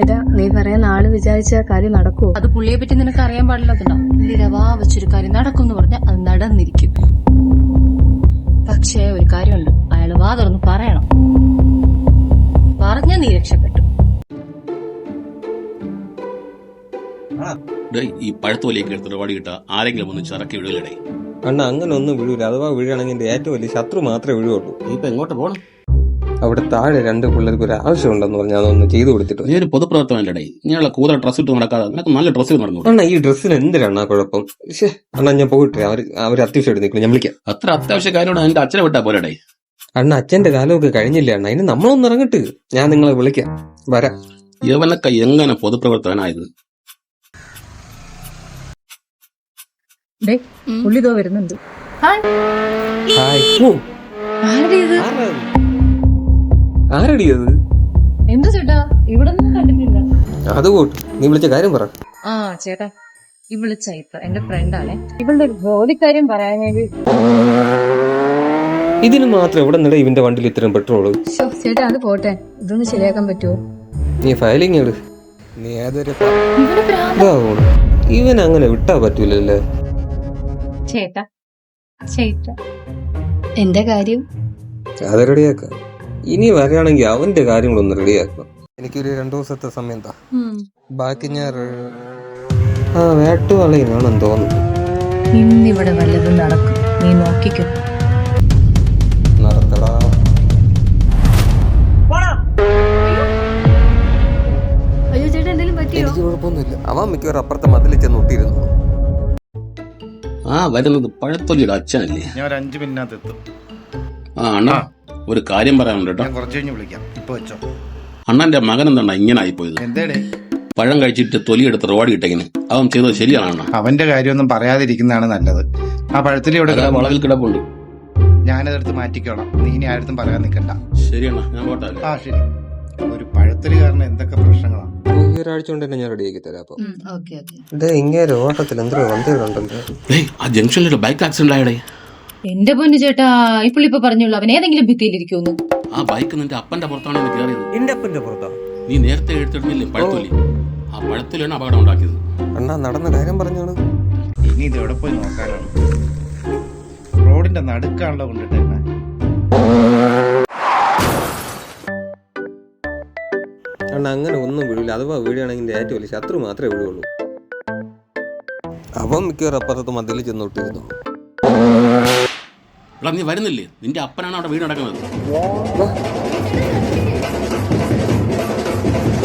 ഏട്ടാ നീ പറയുന്ന ആള് വിചാരിച്ച കാര്യം നടക്കുവോ? അത് പുള്ളിയെ പറ്റി നിനക്ക് അറിയാൻ പാടില്ലാത്തണ്ടോ? നിരവാ വെച്ചൊരു കാര്യം നടക്കും എന്ന് പറഞ്ഞാൽ അത് നടന്നിരിക്കും. പക്ഷേ ഒരു കാര്യമുണ്ട്, അയാൾ വാ തുറന്ന് പറയണം. പറഞ്ഞ നീ രക്ഷപ്പെട്ടു. ഈ പഴുത്തോലേക്ക് എടുത്തിട്ട് വടിയിട്ട ആരെങ്കിലും ഒന്ന് ചിറക്കി വിടലടേ. അണ്ണ അങ്ങനെ ഒന്നും വീഴൂല. അഥവാ വീഴുകയാണെങ്കിൽ എന്റെ ഏറ്റവും വലിയ ശത്രു മാത്രമേ വീഴുള്ളൂ. നീ ഇപ്പൊ എങ്ങോട്ട് പോകണം? അവിടെ താഴെ 2 പിള്ളേർക്ക് ഒരു ആവശ്യമുണ്ടെന്ന് പറഞ്ഞാൽ അതൊന്ന് ചെയ്തു കൊടുത്തിട്ട്. നീ ഒരു പൊതുപ്രവർത്തനല്ലേ? ഇങ്ങനെയുള്ള കൂടുതൽ ഡ്രസ് ഇട്ട് നടക്കാതെ നിനക്ക് നല്ല ഡ്രസ്സിൽ നടന്നു. അണ്ണ ഈ ഡ്രസ്സിന് എന്തിനാണ് കുഴപ്പം? അണ്ണ ഞാൻ പോയിട്ട് അവർ അത്യാവശ്യമായിട്ട് നിൽക്കണം, ഞാൻ വിളിക്കാം. അത്ര അത്യാവശ്യ കാര്യമാണ് എന്റെ അച്ഛനെ വിട്ടാ പോരടേ. അണ്ണ അച്ഛന്റെ കാലമൊക്കെ കഴിഞ്ഞില്ല അണ്ണ, അതിന് നമ്മളൊന്ന് ഇറങ്ങിട്ട് ഞാൻ നിങ്ങളെ വിളിക്കാം, വരാം. യവനൊക്കെ എങ്ങനെ പൊതുപ്രവർത്തനായത്? പുള്ളിതോ വരുന്നുണ്ട്. ആരടിയത്? എന്ത് ചേട്ടാ, ഇവിടെ ഒന്നും കണ്ടിട്ടില്ല. അത് പോട്ട്, നീ വിളിച്ച കാര്യം പറ. ആ ചേട്ടാ, ഇവള് ചൈത്ര എന്റെ ഫ്രണ്ടാണേ. ഇവളുടെ ഒരു ജോലിക്കാര്യം പറയാനായിട്ട്. ഇതിന് മാത്രം എവിടെ നിന്നിട ഇവന്റെ വണ്ടിയിൽ ഇത്രയും പെട്രോള്? ചേട്ടാ അത് പോട്ടെ, ഇതൊന്ന് ശരിയാക്കാൻ പറ്റുമോ? നീ ഫയലിങ് എടു. നീ ഏതൊരു ഇവൻ അങ്ങനെ വിട്ടാ പറ്റൂലല്ലേ? ചേട്ടാ ചൈത്ര എന്റെ കാര്യം അത് റെഡിയാക്കാം. ഇനി വരികയാണെങ്കിൽ അവന്റെ കാര്യങ്ങളൊന്ന് റെഡിയാക്കാം. എനിക്കൊരു 2 ദിവസത്തെ സമയം താ. ബാക്കി ഞാൻ വേട്ടുവളയിലാണെന്ന് തോന്നുന്നു. ഇന്നിവിടെ വല്ലതും നടക്കും, നീ നോക്കിക്കോ. നടത്തടാ. അയ്യോ ചേട്ടാ, എന്തെങ്കിലും പറ്റിയോ? എനിക്ക് കുഴപ്പമൊന്നുമില്ല. അവൻ മിക്കവാറും അപ്പുറത്തെ മതിൽ ചെന്ന് ഒട്ടിയിരുന്നു. വരുന്നത് പഴത്തൊലിയുടെ അച്ഛനല്ലേ? ഞാൻ ഒരു 5 മിനിറ്റിനകത്ത് എത്തും. അണ്ണാ ഒരു കാര്യം പറയാനുണ്ട് കേട്ടോ. ഞാൻ കുറച്ച് കഴിഞ്ഞ് വിളിക്കാം, ഇപ്പൊ വെച്ചോ. അണ്ണന്റെ മകൻ എന്താണ് ഇങ്ങനെ ആയിപ്പോയത്? എന്തേടേ? പഴം കഴിച്ചിട്ട് തൊലിയെടുത്ത് റോഡ് ഇട്ടെങ്ങനെ അവൻ ചെയ്തത് ശരിയാണ് അണ്ണ? അവന്റെ കാര്യമൊന്നും പറയാതിരിക്കുന്നതാണ് നല്ലത്. ആ പഴത്തിൽ ഇവിടെ വളവിൽ കിടപ്പുണ്ട്. ഞാനതെടുത്ത് മാറ്റിക്കണം. നീ ഇനി ആരും പറയാൻ നിൽക്കണ്ട. ശരിയണ്ണ, ഞാൻ പോട്ടെ. ആ ശരി. ഒരു പഴത്തൊലി കാരണം എന്തൊക്കെ പ്രശ്നങ്ങളാണ്. ഈ ഒരാഴ്ച കൊണ്ട് തന്നെ ഞാൻ റെഡിയാക്കി തരാം. അപ്പൊ ഇങ്ങനെ ഓട്ടത്തിൽ എന്തോ വണ്ടികളുണ്ടല്ലോ. ആ ജംഗ്ഷനിൽ ബൈക്ക് ആക്സിഡന്റ് ആയടേ. എന്റെ പൊന്നു ചേട്ടാ, ഇപ്പൊ പറഞ്ഞുള്ളൂ അവൻ ഏതെങ്കിലും ഭിത്തിയിലിരിക്കുന്നു. ആ ബൈക്ക് നിന്റെ അപ്പന്റെ പുറത്താണ് കയറിയത്. എന്റെ അപ്പന്റെ പുറത്താ? നീ നേരത്തെ എടുത്തിട്ടില്ലേ പഴത്തൊലി? ആ പഴത്തൊലിയാണ് അപകടം ഉണ്ടാക്കിയത്. അണ്ണാ നടന്ന കാര്യം പറഞ്ഞോളൂ. ഇനി ഇത് എവിടെ പോയി നോക്കാനാണ്? റോഡിന്റെ നടുക്കാണല്ലോ കൊണ്ടിട്ടേന്നെ. അണ്ണ അങ്ങനെ ഒന്നും വീഴില്ല. അഥവാ വീഴുകയാണെങ്കിൽ എന്റെ ഏറ്റവും വലിയ ശത്രു മാത്രമേ വീഴുള്ളൂ. അവൻ മിക്കവാറും അപ്പുറത്ത് മതിൽ ചെന്നോട്ടിരുന്നു. എടാ നീ വരുന്നില്ലേ? നിന്റെ അപ്പനാണ് അവിടെ വീട് നടക്കുന്നത്.